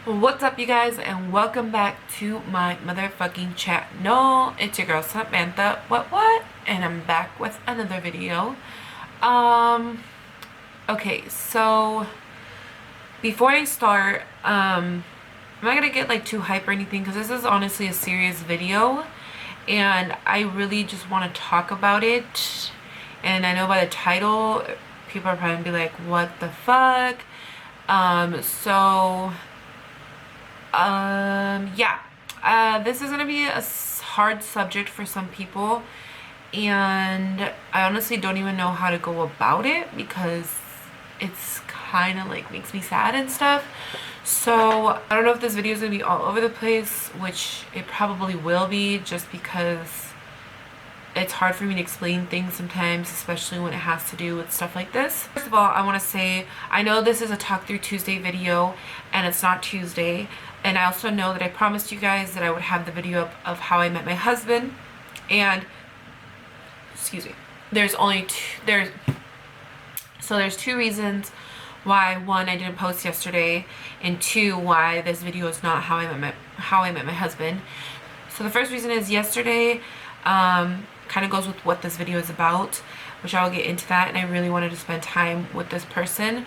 What's up, you guys, and welcome back to my motherfucking channel. It's your girl Samantha, what, and I'm back with another video. Okay, so before I start, I'm not gonna get like too hype or anything because this is honestly a serious video, and I really just want to talk about it. And I know by the title, people are probably gonna be like, what the fuck? Yeah. This is gonna be a hard subject for some people, and I honestly don't even know how to go about it because it's kind of like makes me sad and stuff. So I don't know if this video is gonna be all over the place, which it probably will be, just because it's hard for me to explain things sometimes, especially when it has to do with stuff like this. First of all, I want to say I know this is a Talk Through Tuesday video and it's not Tuesday, and I also know that I promised you guys that I would have the video up of how I met my husband, and excuse me, there's two reasons why. One, I didn't post yesterday, and two, why this video is not how I met my husband. So the first reason is yesterday kind of goes with what this video is about, which I will get into that, and I really wanted to spend time with this person.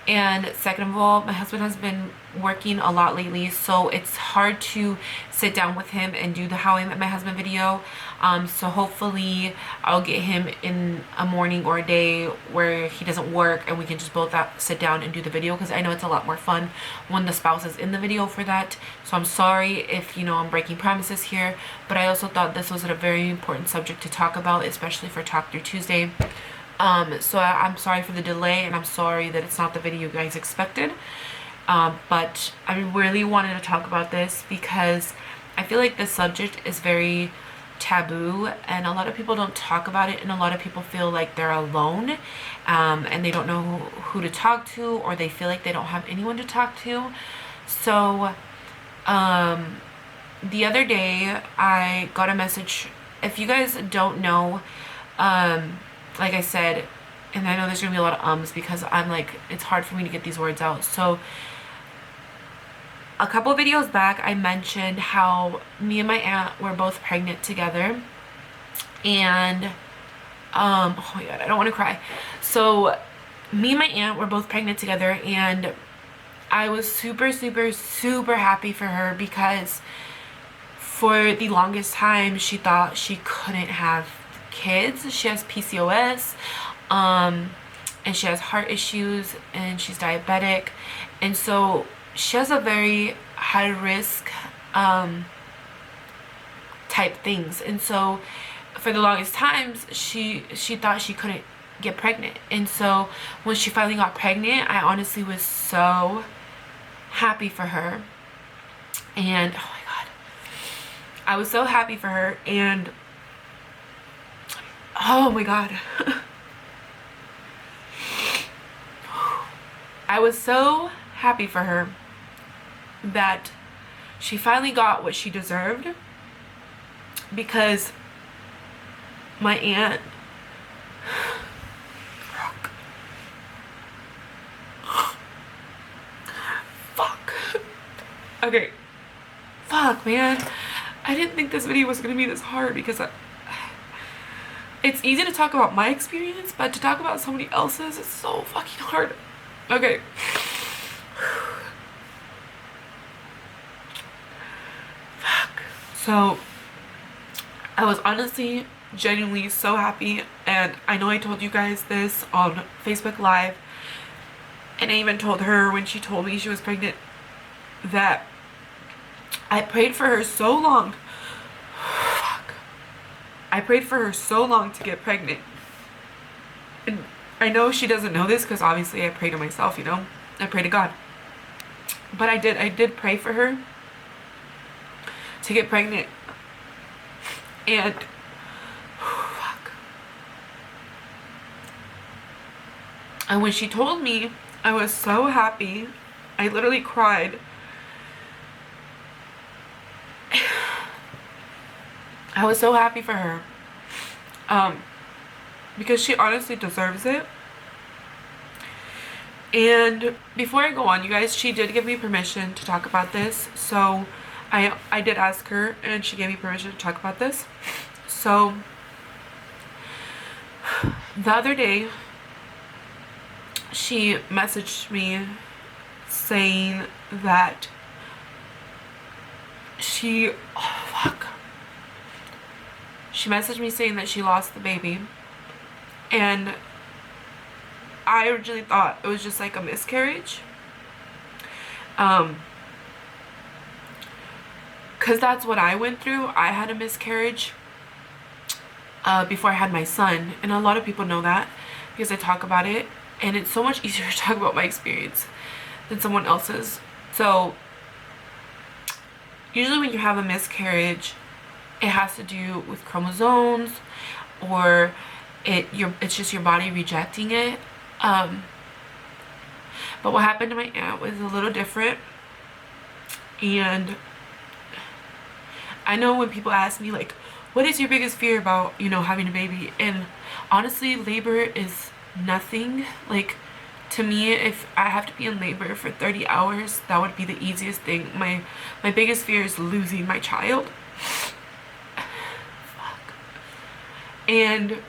And second of all, my husband has been working a lot lately, so it's hard to sit down with him and do the how I met my husband video. So hopefully I'll get him in a morning or a day where he doesn't work and we can just both sit down and do the video, because I know it's a lot more fun when the spouse is in the video for that. So I'm sorry if, you know, I'm breaking promises here, but I also thought this was a very important subject to talk about, especially for Talk Through Tuesday. So I'm sorry for the delay, and I'm sorry that it's not the video you guys expected. But I really wanted to talk about this because I feel like this subject is very taboo, and a lot of people don't talk about it, and a lot of people feel like they're alone, and they don't know who to talk to, or they feel like they don't have anyone to talk to. So the other day I got a message. If you guys don't know, like I said, and I know there's gonna be a lot of ums because I'm like, it's hard for me to get these words out. So a couple of videos back, I mentioned how me and my aunt were both pregnant together, and oh my god, I don't want to cry. So me and my aunt were both pregnant together, and I was super happy for her, because for the longest time she thought she couldn't have kids. She has PCOS, and she has heart issues, and she's diabetic, and so she has a very high risk type things. And so for the longest times she thought she couldn't get pregnant. And so when she finally got pregnant, I honestly was so happy for her, and oh my god, I was so happy for her, and oh my god I was so happy for her that she finally got what she deserved, because my aunt fuck okay fuck man, I didn't think this video was gonna be this hard, because it's easy to talk about my experience, but to talk about somebody else's is so fucking hard. Okay. Fuck. So I was honestly genuinely so happy, and I know I told you guys this on Facebook Live, and I even told her when she told me she was pregnant that I prayed for her so long. Fuck. I prayed for her so long to get pregnant. And I know she doesn't know this, because obviously I pray to myself, you know? I pray to God. But I did pray for her to get pregnant. And fuck. And when she told me, I was so happy. I literally cried. I was so happy for her, because she honestly deserves it. And before I go on, you guys, she did give me permission to talk about this. So I did ask her and she gave me permission to talk about this. So the other day she messaged me saying that she messaged me saying that she lost the baby, and I originally thought it was just like a miscarriage, because that's what I went through. I had a miscarriage before I had my son, and a lot of people know that because I talk about it, and it's so much easier to talk about my experience than someone else's. So usually when you have a miscarriage, it has to do with chromosomes, or it's just your body rejecting it. But what happened to my aunt was a little different. And I know when people ask me, like, what is your biggest fear about, you know, having a baby? And honestly, labor is nothing. Like, to me, if I have to be in labor for 30 hours, that would be the easiest thing. My biggest fear is losing my child. Fuck. And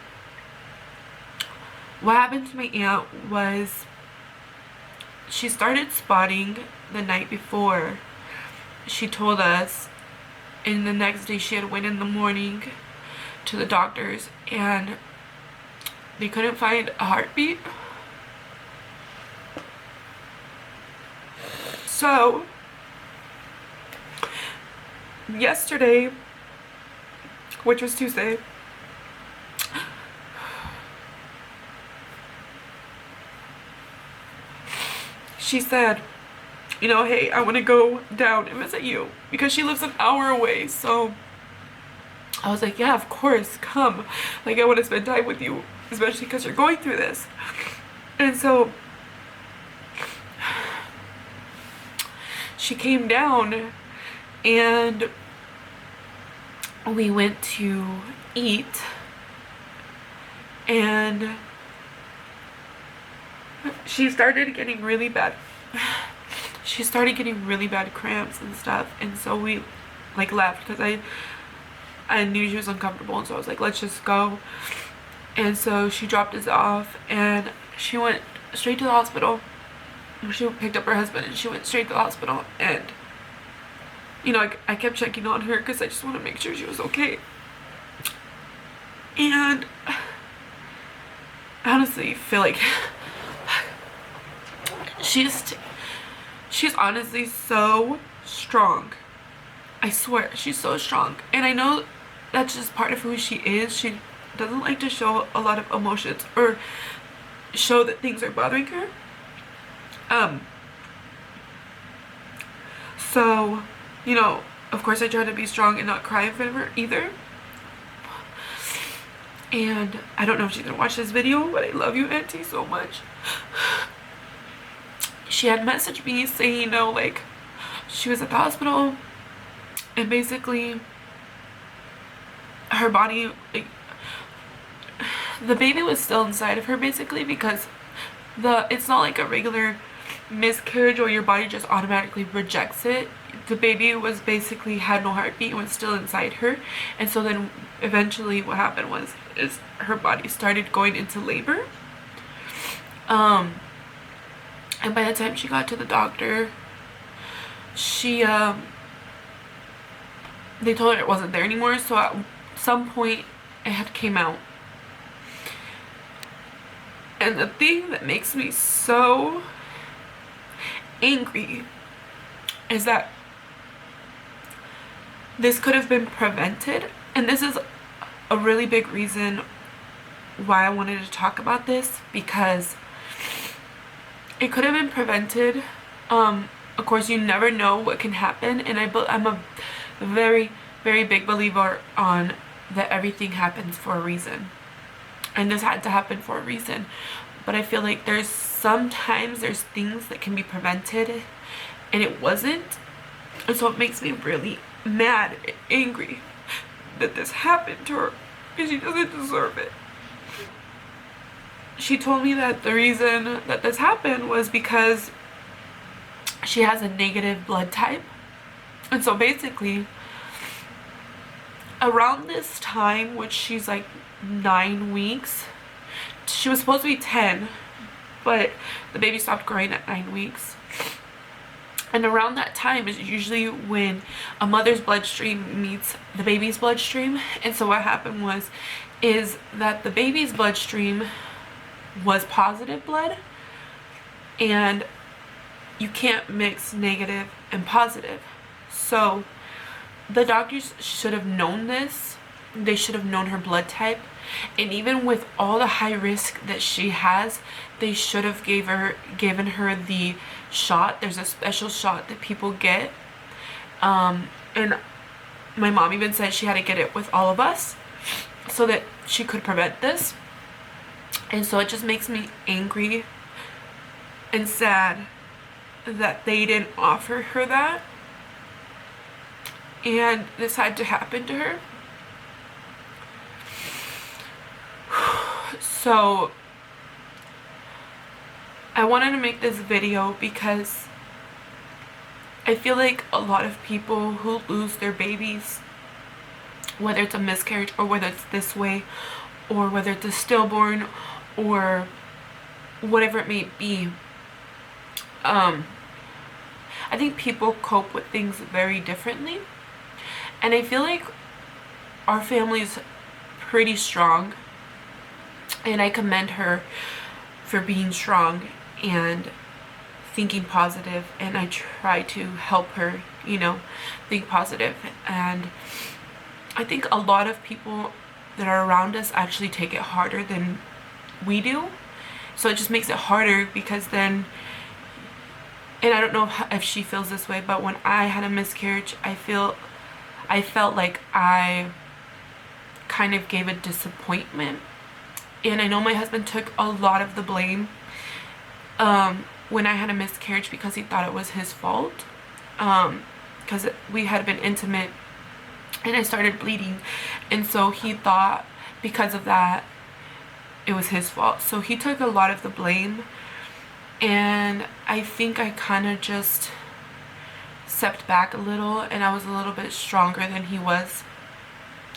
what happened to my aunt was she started spotting the night before. She told us, and the next day she had went in the morning to the doctors and they couldn't find a heartbeat. So yesterday, which was Tuesday, she said, you know, hey, I want to go down and visit you, because she lives an hour away. So I was like, yeah, of course, come. Like, I want to spend time with you, especially because you're going through this. And so she came down and we went to eat, and she started getting really bad cramps and stuff. And so we like left because I knew she was uncomfortable, and so I was like, let's just go. And so she dropped us off and she went straight to the hospital. She picked up her husband and she went straight to the hospital. And you know, I kept checking on her because I just want to make sure she was okay. And I honestly feel like she's honestly so strong. I swear, she's so strong. And I know that's just part of who she is. She doesn't like to show a lot of emotions or show that things are bothering her. So, you know, of course I try to be strong and not cry in front of her either. And I don't know if she's gonna watch this video, but I love you, Auntie, so much. She had messaged me saying, you know, like, she was at the hospital and basically her body, like, the baby was still inside of her basically, because it's not like a regular miscarriage or your body just automatically rejects it. The baby was basically had no heartbeat and was still inside her. And so then eventually what happened is her body started going into labor. And by the time she got to the doctor, they told her it wasn't there anymore. So at some point it had came out. And the thing that makes me so angry is that this could have been prevented. And this is a really big reason why I wanted to talk about this, because it could have been prevented. Of course, you never know what can happen, and I'm a very, very big believer on that everything happens for a reason, and this had to happen for a reason. But I feel like sometimes there's things that can be prevented and it wasn't, and so it makes me really mad and angry that this happened to her, because she doesn't deserve it. she told me that the reason that this happened was because she has a negative blood type. And so basically, around this time, which she's like 9 weeks, she was supposed to be 10, but the baby stopped growing at 9 weeks. And around that time is usually when a mother's bloodstream meets the baby's bloodstream. And so what happened is that the baby's bloodstream was positive blood, and you can't mix negative and positive. So the doctors should have known this. They should have known her blood type. And even with all the high risk that she has, they should have given her the shot. There's a special shot that people get. And my mom even said she had to get it with all of us so that she could prevent this. And so it just makes me angry and sad that they didn't offer her that. And this had to happen to her. So I wanted to make this video because I feel like a lot of people who lose their babies, whether it's a miscarriage or whether it's this way, or whether it's a stillborn or whatever it may be, I think people cope with things very differently. And I feel like our family's pretty strong, and I commend her for being strong and thinking positive, and I try to help her, you know, think positive. And I think a lot of people that are around us actually take it harder than we do. So it just makes it harder because then, and I don't know if she feels this way, but when I had a miscarriage, I felt like I kind of gave a disappointment. And I know my husband took a lot of the blame when I had a miscarriage because he thought it was his fault. Because we had been intimate and I started bleeding. And so he thought because of that, it was his fault. So he took a lot of the blame. And I think I kind of just stepped back a little, and I was a little bit stronger than he was.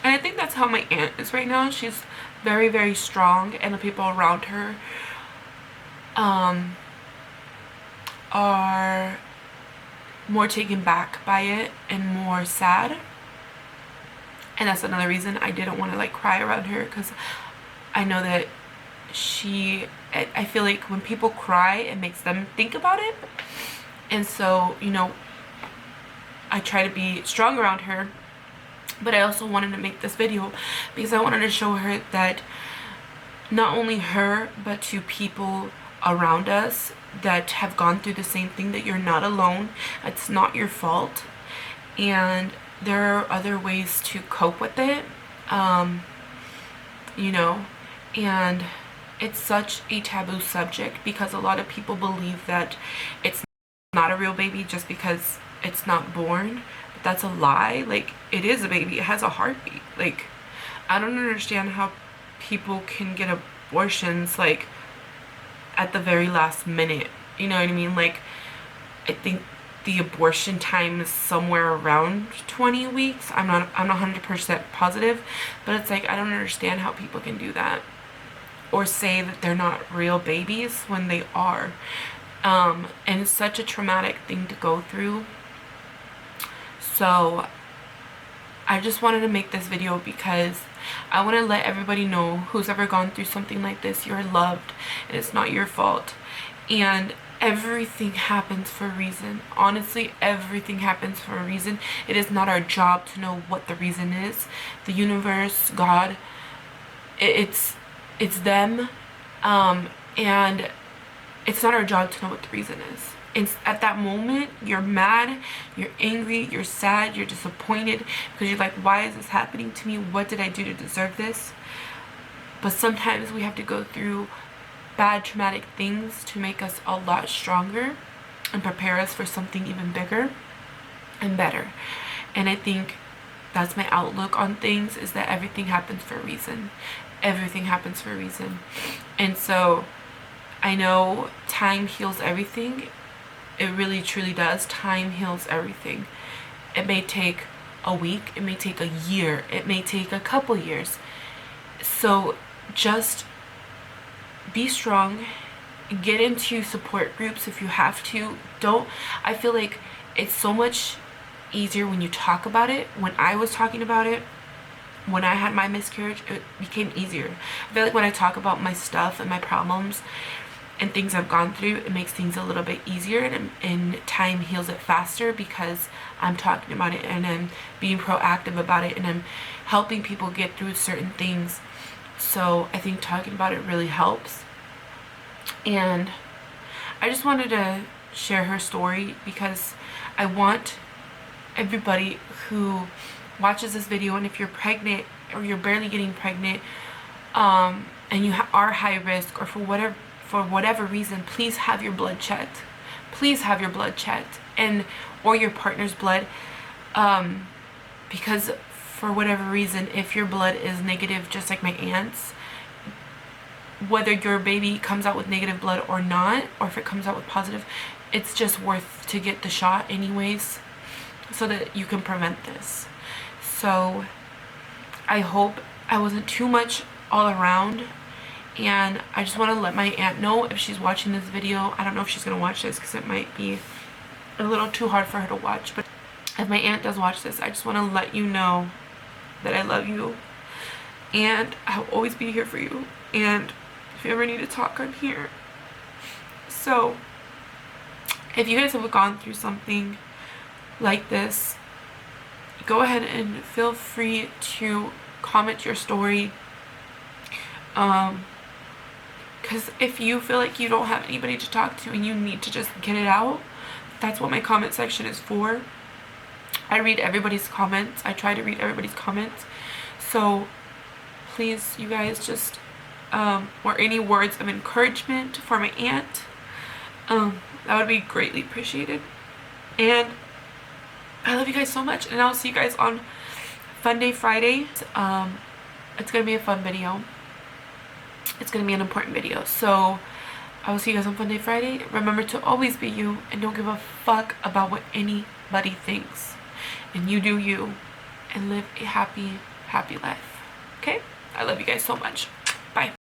And I think that's how my aunt is right now. She's very, very strong, and the people around her are more taken back by it and more sad. And that's another reason I didn't want to like cry around her, because I know that I feel like when people cry, it makes them think about it. And so, you know, I try to be strong around her. But I also wanted to make this video because I wanted to show her that not only her, but to people around us that have gone through the same thing, that you're not alone. It's not your fault. And there are other ways to cope with it, you know. And it's such a taboo subject because a lot of people believe that it's not a real baby just because it's not born. But that's a lie. Like, it is a baby. It has a heartbeat. Like, I don't understand how people can get abortions like at the very last minute. You know what I mean? Like, I think the abortion time is somewhere around 20 weeks. I'm not 100% positive, but it's like I don't understand how people can do that or say that they're not real babies when they are. And it's such a traumatic thing to go through. So I just wanted to make this video because I want to let everybody know, who's ever gone through something like this, you're loved and it's not your fault. And everything happens for a reason. Honestly, everything happens for a reason. It is not our job to know what the reason is. The universe, God, it's them, and it's not our job to know what the reason is. It's at that moment, you're mad, you're angry, you're sad, you're disappointed because you're like, why is this happening to me? What did I do to deserve this? But sometimes we have to go through bad traumatic things to make us a lot stronger and prepare us for something even bigger and better. And I think that's my outlook on things, is that everything happens for a reason. everything happens for a reason. And so I know time heals everything. It really truly does. Time heals everything. It may take a week, it may take a year, it may take a couple years. So just be strong. Get into support groups if you have to. I feel like it's so much easier when you talk about it. When I was talking about it, when I had my miscarriage, it became easier. I feel like when I talk about my stuff and my problems and things I've gone through, it makes things a little bit easier, and time heals it faster because I'm talking about it and I'm being proactive about it and I'm helping people get through certain things. So I think talking about it really helps. And I just wanted to share her story because I want everybody who watches this video, and if you're pregnant or you're barely getting pregnant, and you are high risk, or for whatever reason, please have your blood checked. Please have your blood checked, or your partner's blood, because for whatever reason, if your blood is negative, just like my aunt's, whether your baby comes out with negative blood or not, or if it comes out with positive, it's just worth to get the shot anyways, so that you can prevent this. So I hope I wasn't too much all around, and I just want to let my aunt know if she's watching this video. I don't know if she's going to watch this because it might be a little too hard for her to watch, but if my aunt does watch this, I just want to let you know that I love you and I'll always be here for you, and if you ever need to talk, I'm here. So if you guys have gone through something like this, go ahead and feel free to comment your story, because if you feel like you don't have anybody to talk to and you need to just get it out, that's what my comment section is for. I read everybody's comments. I try to read everybody's comments. So please, you guys, just or any words of encouragement for my aunt, that would be greatly appreciated. And I love you guys so much, and I'll see you guys on Fun Day Friday. It's gonna be a fun video. It's gonna be an important video. So I will see you guys on Fun Day Friday. Remember to always be you, and don't give a fuck about what anybody thinks. And you do you, and live a happy, happy life. Okay? I love you guys so much. Bye.